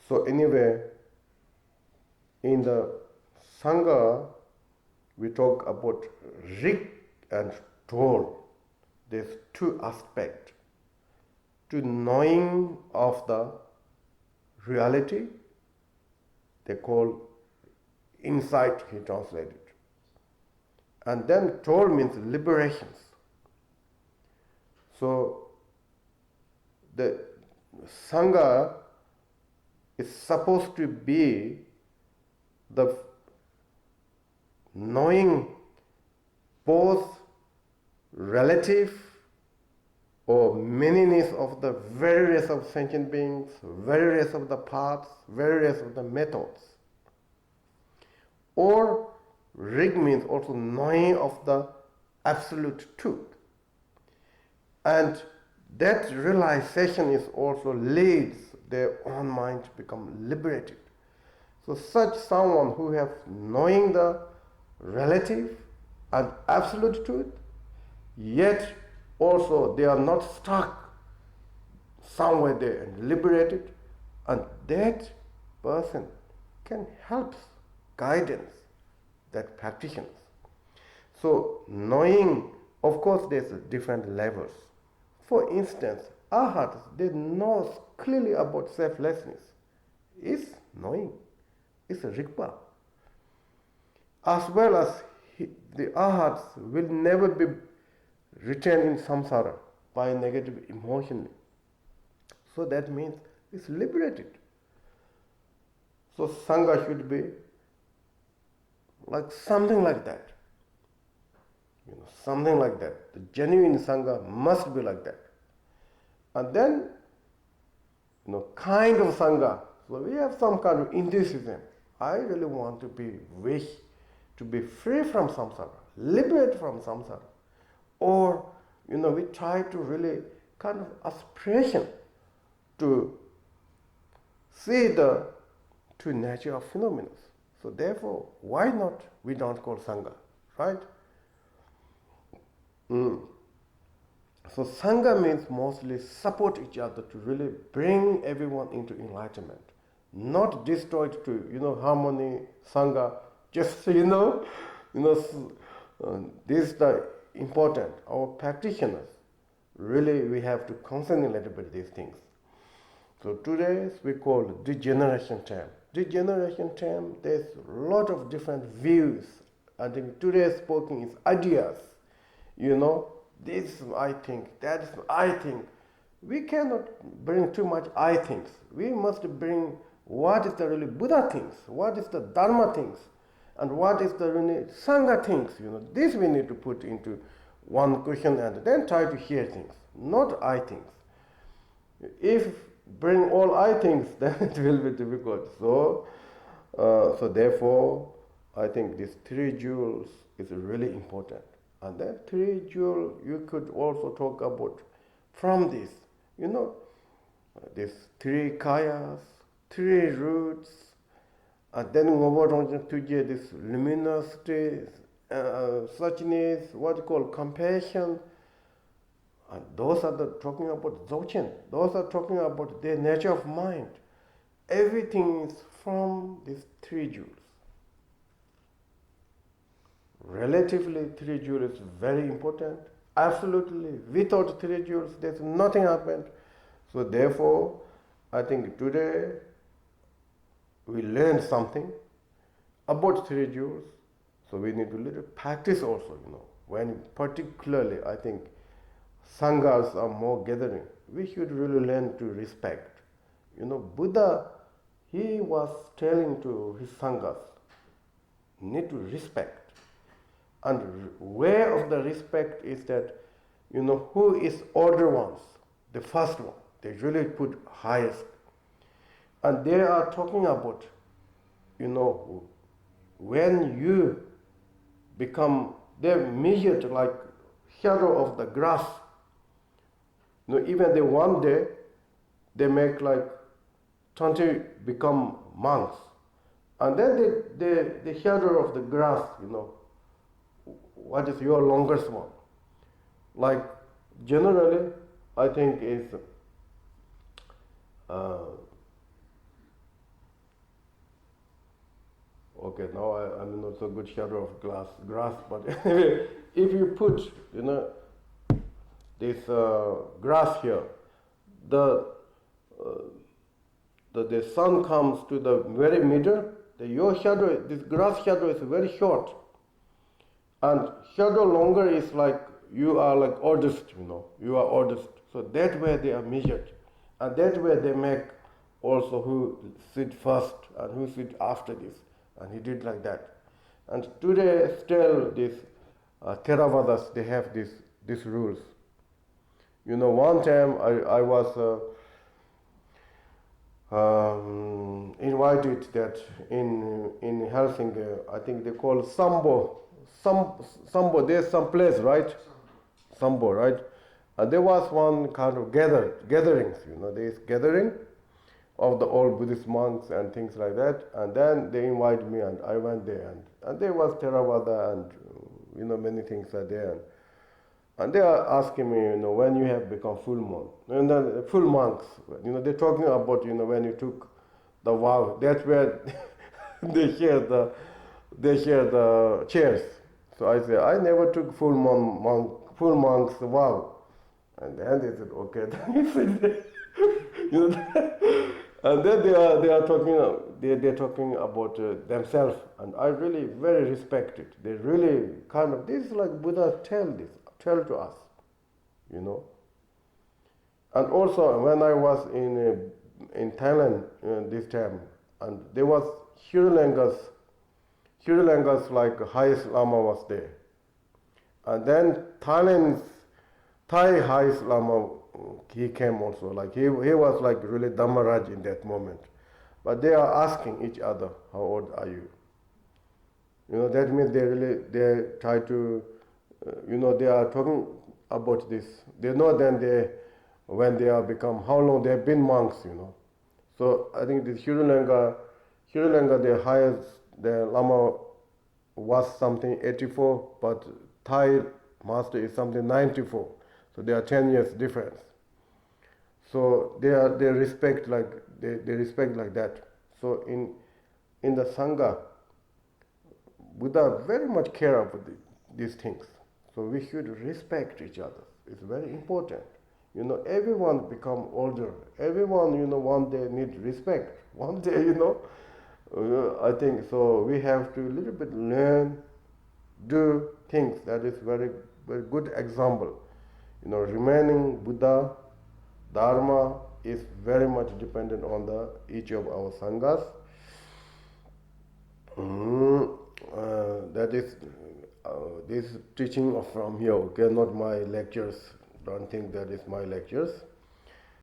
So anyway, in the Sangha, we talk about rig and toll. There's two aspects. To knowing of the reality, they call insight, he translated. And then toll means liberations. So the Sangha is supposed to be the knowing both relative or manyness of the various of sentient beings, various of the paths, various of the methods. Or rig means also knowing of the absolute truth. And that realization is also leads their own mind to become liberated. So such someone who has knowing the relative and absolute truth, yet also they are not stuck somewhere there and liberated, and that person can help guidance that practitioners. So knowing, of course, there's different levels. For instance, arhats, they know clearly about selflessness. It's knowing. It's a rigpa. As well as the arhats will never be retained in samsara by negative emotion. So that means it's liberated. So Sangha should be like something like that. Something like that. The genuine Sangha must be like that. And then, kind of Sangha. So we have some kind of enthusiasm. I really want to wish to be free from samsara, liberated from samsara. Or, we try to really kind of aspiration to see the true nature of phenomena. So therefore, why not we don't call Sangha, right? So Sangha means mostly support each other to really bring everyone into enlightenment. Not destroyed to, harmony, Sangha, just, this is the important. Our practitioners, really we have to concentrate a little bit these things. So today we call degeneration term. Degeneration term, there's a lot of different views. I think today's spoken is ideas. This I think, that is I think. We cannot bring too much I things. We must bring what is the really Buddha things, what is the Dharma things, and what is the really Sangha things. This we need to put into one question and then try to hear things, not I things. If bring all I things, then it will be difficult. So therefore, I think these three jewels is really important. And then three jewels you could also talk about from this, these three kayas, three roots, and then over to get this luminosity, suchness, what you call compassion. And those are talking about dzogchen. Those are talking about the nature of mind. Everything is from these three jewels. Relatively, three jewels is very important. Absolutely, without three jewels, there's nothing happened. So therefore, I think today we learned something about three jewels. So we need to little practice also, when particularly I think Sanghas are more gathering. We should really learn to respect. Buddha, he was telling to his Sanghas, need to respect. And way of the respect is that, who is older ones, the first one, they really put highest. And they are talking about, when you become, they're measured like shadow of the grass. Even the one day, they make like 20 become monks. And then the shadow of the grass, what is your longest one? Like generally, I think is okay, now I'm not so good shadow of grass, but anyway, if you put, this grass here, the sun comes to the very middle, your shadow, this grass shadow is very short. And shadow longer is like, you are like oldest, you are oldest. So that way they are measured. And that way they make also who sit first and who sit after this. And he did like that. And today still this Theravadas, they have these rules. One time I was invited that in Helsinki, I think they call Sambo, there's some place, right? Sambo, right? And there was one kind of gatherings, there's gathering of the old Buddhist monks and things like that. And then they invited me and I went there. And there was Theravada and, many things are there. And they are asking me, when you have become full monk. And then full monks, they're talking about, when you took the vow. That's where they share the chairs. So I said, I never took full monk's vow. And then they said, okay. And then they are talking. They're talking about themselves, and I really very respect it. They really kind of, this is like Buddha tell to us, And also when I was in Thailand this time, and there was Sri Lanka's like highest Lama was there, and then Thai highest Lama, he came also. Like he was like really Dhammaraj in that moment, but they are asking each other, how old are you? That means they try to. They are talking about this. They know then when they are become, how long they have been monks, So I think the Sri Lanka, the highest, the Lama was something 84, but Thai master is something 94. So there are 10 years difference. So they respect like they respect like that. So in the Sangha, Buddha very much care about these things. So we should respect each other. It's very important. Everyone become older. Everyone, one day need respect. One day, I think so. We have to a little bit learn, do things. That is very, very good example. Remaining Buddha, Dharma is very much dependent on each of our sanghas. That is this teaching from here, okay, not my lectures. Don't think that is my lectures.